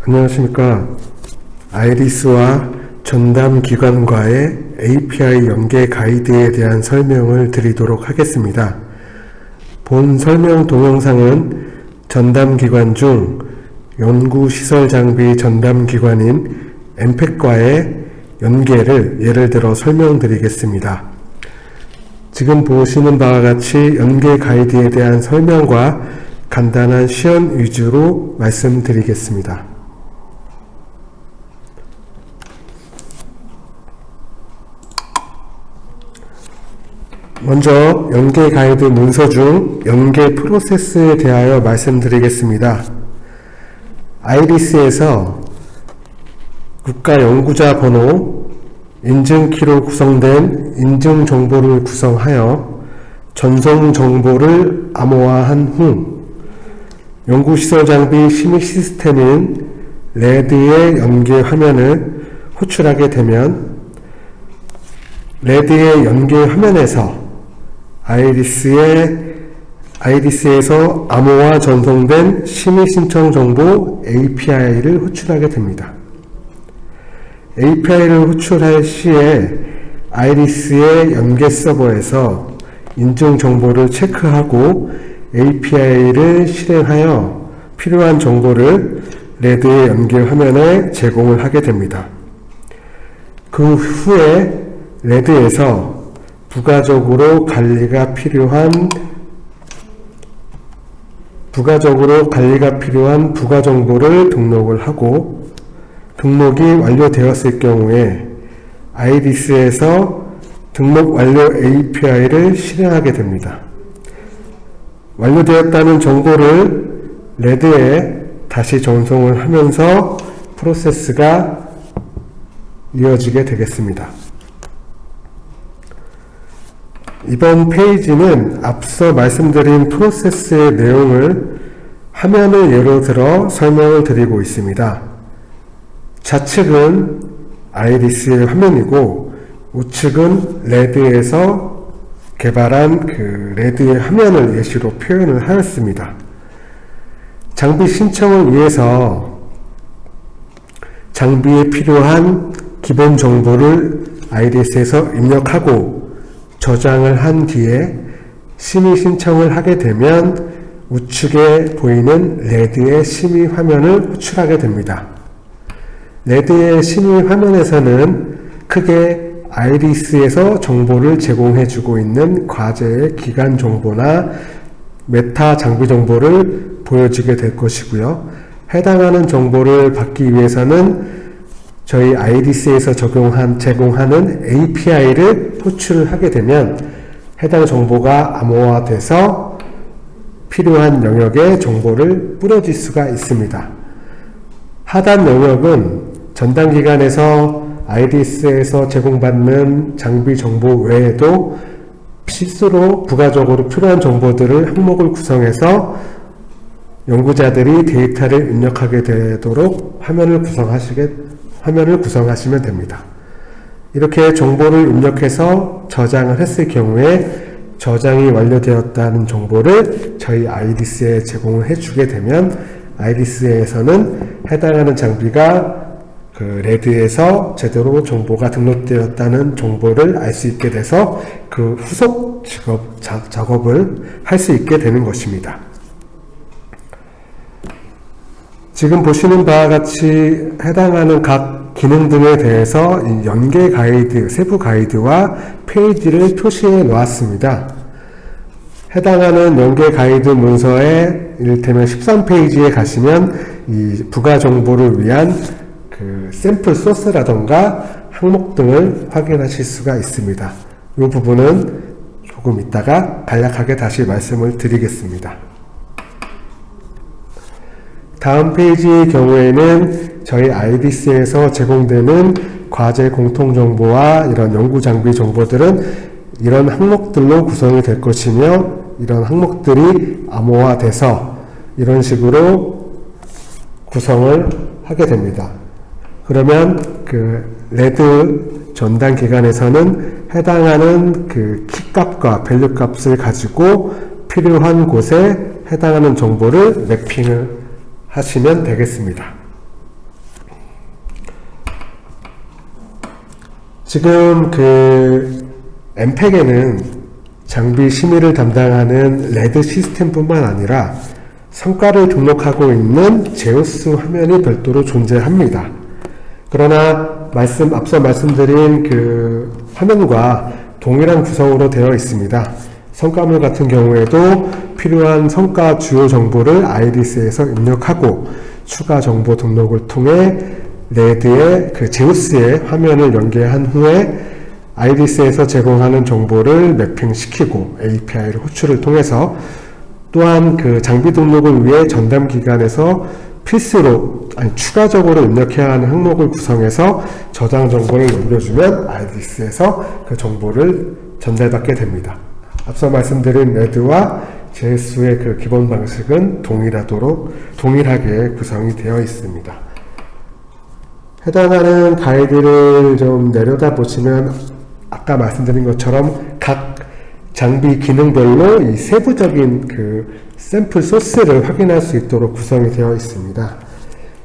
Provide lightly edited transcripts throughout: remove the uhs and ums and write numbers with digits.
안녕하십니까. 아이리스와 전담기관과의 API 연계 가이드에 대한 설명을 드리도록 하겠습니다. 본 설명 동영상은 전담기관 중 연구시설장비 전담기관인 엠팩과의 연계를 예를 들어 설명드리겠습니다. 지금 보시는 바와 같이 연계 가이드에 대한 설명과 간단한 시연 위주로 말씀드리겠습니다. 먼저 연계 가이드 문서 중 연계 프로세스에 대하여 말씀드리겠습니다. 아이리스에서 국가 연구자 번호, 인증키로 구성된 인증 정보를 구성하여 전송 정보를 암호화한 후 연구시설 장비 심의 시스템인 레드의 연계 화면을 호출하게 되면 레드의 연계 화면에서 아이리스에서 암호화 전송된 심의 신청 정보 API를 호출하게 됩니다. API를 호출할 시에 아이리스의 연계 서버에서 인증 정보를 체크하고 API를 실행하여 필요한 정보를 레드의 연계 화면에 제공을 하게 됩니다. 그 후에 레드에서 부가적으로 관리가 필요한 부가 정보를 등록을 하고 등록이 완료되었을 경우에 아이리스에서 등록 완료 API를 실행하게 됩니다. 완료되었다는 정보를 레드에 다시 전송을 하면서 프로세스가 이어지게 되겠습니다. 이번 페이지는 앞서 말씀드린 프로세스의 내용을 화면을 예로 들어 설명을 드리고 있습니다. 좌측은 아이리스의 화면이고 우측은 레드에서 개발한 그 레드의 화면을 예시로 표현을 하였습니다. 장비 신청을 위해서 장비에 필요한 기본 정보를 아이리스에서 입력하고 저장을 한 뒤에 심의 신청을 하게 되면 우측에 보이는 레드의 심의 화면을 호출하게 됩니다. 레드의 심의 화면에서는 크게 아이리스에서 정보를 제공해주고 있는 과제의 기간 정보나 메타 장비 정보를 보여주게 될 것이고요. 해당하는 정보를 받기 위해서는 저희 아이리스에서 제공하는 API를 호출을 하게 되면 해당 정보가 암호화돼서 필요한 영역에 정보를 뿌려줄 수가 있습니다. 하단 영역은 전담기관에서 아이리스에서 제공받는 장비 정보 외에도 필수로 부가적으로 필요한 정보들을 항목을 구성해서 연구자들이 데이터를 입력하게 되도록 화면을 구성하시면 됩니다. 이렇게 정보를 입력해서 저장을 했을 경우에 저장이 완료되었다는 정보를 저희 아이리스에 제공을 해주게 되면 아이리스에서는 해당하는 장비가 그 레드에서 제대로 정보가 등록되었다는 정보를 알 수 있게 돼서 그 후속 작업을 할 수 있게 되는 것입니다. 지금 보시는 바와 같이 해당하는 각 기능 등에 대해서 연계 가이드, 세부 가이드와 페이지를 표시해 놓았습니다. 해당하는 연계 가이드 문서에 이를테면 13페이지에 가시면 이 부가 정보를 위한 그 샘플 소스라던가 항목 등을 확인하실 수가 있습니다. 이 부분은 조금 이따가 간략하게 다시 말씀을 드리겠습니다. 다음 페이지의 경우에는 저희 아이리스에서 제공되는 과제 공통정보와 이런 연구장비 정보들은 이런 항목들로 구성이 될 것이며 이런 항목들이 암호화돼서 이런 식으로 구성을 하게 됩니다. 그러면 그 레드 전담 기관에서는 해당하는 그 키값과 밸류 값을 가지고 필요한 곳에 해당하는 정보를 매핑을 하시면 되겠습니다. 지금 그 엠팩에는 장비 심의를 담당하는 레드 시스템뿐만 아니라 성과를 등록하고 있는 제우스 화면이 별도로 존재합니다. 그러나 앞서 말씀드린 그 화면과 동일한 구성으로 되어 있습니다. 성과물 같은 경우에도 필요한 성과 주요 정보를 아이리스에서 입력하고 추가 정보 등록을 통해 레드의 그 제우스의 화면을 연계한 후에 아이리스에서 제공하는 정보를 매핑시키고 API를 호출을 통해서 또한 그 장비 등록을 위해 전담 기관에서 필수로 추가적으로 입력해야 하는 항목을 구성해서 저장 정보를 넘겨주면 아이리스에서 그 정보를 전달받게 됩니다. 앞서 말씀드린 레드와 제우스의 그 기본 방식은 동일하게 구성이 되어 있습니다. 해당하는 가이드를 좀 내려다 보시면 아까 말씀드린 것처럼 각 장비 기능별로 이 세부적인 그 샘플 소스를 확인할 수 있도록 구성이 되어 있습니다.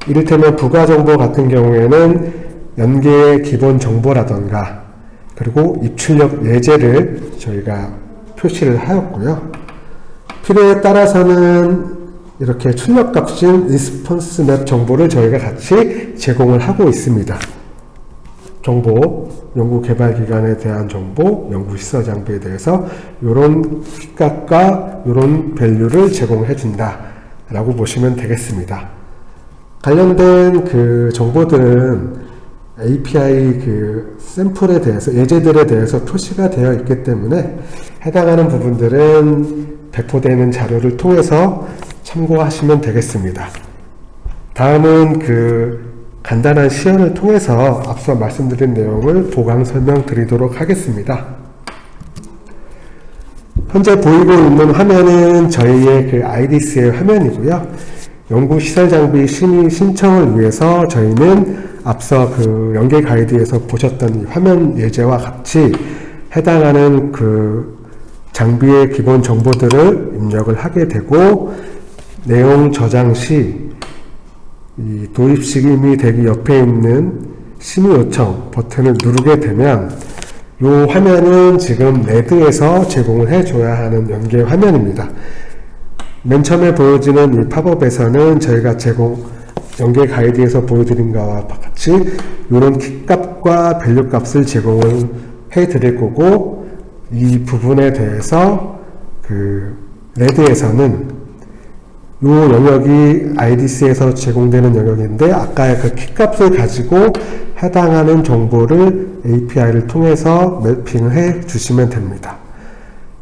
이를테면 부가 정보 같은 경우에는 연계의 기본 정보라던가 그리고 입출력 예제를 저희가 표시를 하였고요. 필요에 따라서는 이렇게 출력 값인 리스폰스 맵 정보를 저희가 같이 제공을 하고 있습니다. 정보, 연구 개발 기관에 대한 정보, 연구 시설 장비에 대해서 이런 값과 이런 밸류를 제공해 준다 라고 보시면 되겠습니다. 관련된 그 정보들은 API 그 샘플에 대해서, 예제들에 대해서 표시가 되어 있기 때문에 해당하는 부분들은 배포되는 자료를 통해서 참고하시면 되겠습니다. 다음은 그 간단한 시연을 통해서 앞서 말씀드린 내용을 보강 설명드리도록 하겠습니다. 현재 보이고 있는 화면은 저희의 그 아이리스의 화면이고요. 연구시설 장비 심의 신청을 위해서 저희는 앞서 그 연계 가이드에서 보셨던 이 화면 예제와 같이 해당하는 그 장비의 기본 정보들을 입력을 하게 되고 내용 저장 시 이 도입 시기미 대기 옆에 있는 심의 요청 버튼을 누르게 되면 이 화면은 지금 레드에서 제공을 해줘야 하는 연계 화면입니다. 맨 처음에 보여지는 이 팝업에서는 저희가 연계 가이드에서 보여드린 것과 같이 이런 키값과 밸류 값을 제공을 해드릴 거고 이 부분에 대해서 그 레드에서는 이 영역이 아이리스에서 제공되는 영역인데 아까의 그 키값을 가지고 해당하는 정보를 API를 통해서 매핑을 해 주시면 됩니다.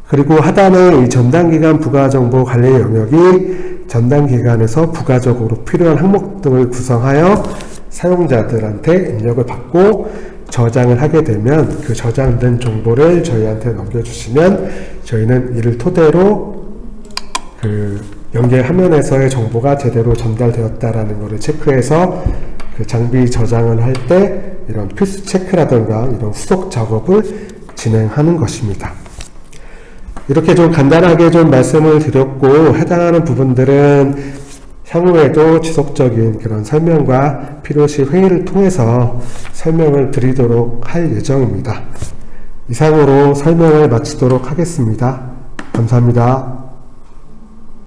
그리고 하단의 이 전담기관 부가정보 관리 영역이 전담기관에서 부가적으로 필요한 항목 등을 구성하여 사용자들한테 입력을 받고 저장을 하게 되면 그 저장된 정보를 저희한테 넘겨주시면 저희는 이를 토대로 그 연계 화면에서의 정보가 제대로 전달되었다라는 것을 체크해서 그 장비 저장을 할 때 이런 필수 체크라든가 이런 후속 작업을 진행하는 것입니다. 이렇게 좀 간단하게 좀 말씀을 드렸고 해당하는 부분들은 향후에도 지속적인 그런 설명과 필요시 회의를 통해서 설명을 드리도록 할 예정입니다. 이상으로 설명을 마치도록 하겠습니다. 감사합니다.